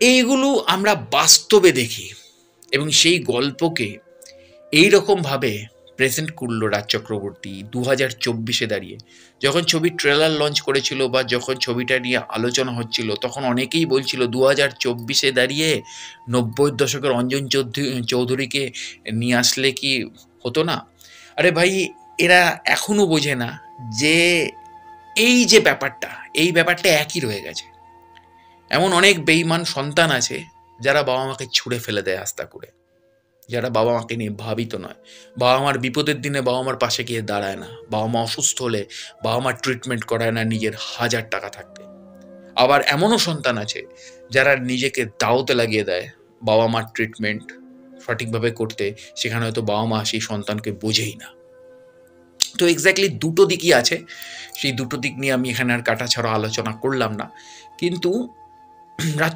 এইগুলো আমরা বাস্তবে দেখি এবং সেই গল্পকে এইরকমভাবে প্রেজেন্ট করলো রাজ চক্রবর্তী 2024-এ দাঁড়িয়ে। যখন ছবির ট্রেলার লঞ্চ করেছিল বা যখন ছবিটা নিয়ে আলোচনা হচ্ছিল, তখন অনেকেই বলছিল 2024-এ দাঁড়িয়ে 90-এর দশকের অঞ্জন চৌধুরীকে নিয়ে আসলে কি হতো না? আরে ভাই, এরা এখনো বোঝে না যে এই ব্যাপারটা একই রয়ে গেছে। এমন অনেক বেঈমান সন্তান আছে যারা বাবা মাকে ছুঁড়ে ফেলে দেয় আস্তা করে, যারা বাবা মাকে নিয়ে ভাবিত নয়, বাবা মার বিপদের দিনে বাবা মার পাশে গিয়ে দাঁড়ায় না, বাবা মা অসুস্থ হলে বাবা মার ট্রিটমেন্ট করায় না নিজের 1000 টাকা থাকতে। আবার এমনও সন্তান আছে যারা নিজেকে দাওতে লাগিয়ে দেয় বাবা মার ট্রিটমেন্ট সঠিকভাবে করতে, সেখানে হয়তো বাবা মা সেই সন্তানকে বোঝেই না। তো এক্স্যাক্টলি দুটো দিকই আছে, সেই দুটো দিক নিয়ে আমি এখানে আর কাটাছাড়া আলোচনা করলাম না। কিন্তু রাজ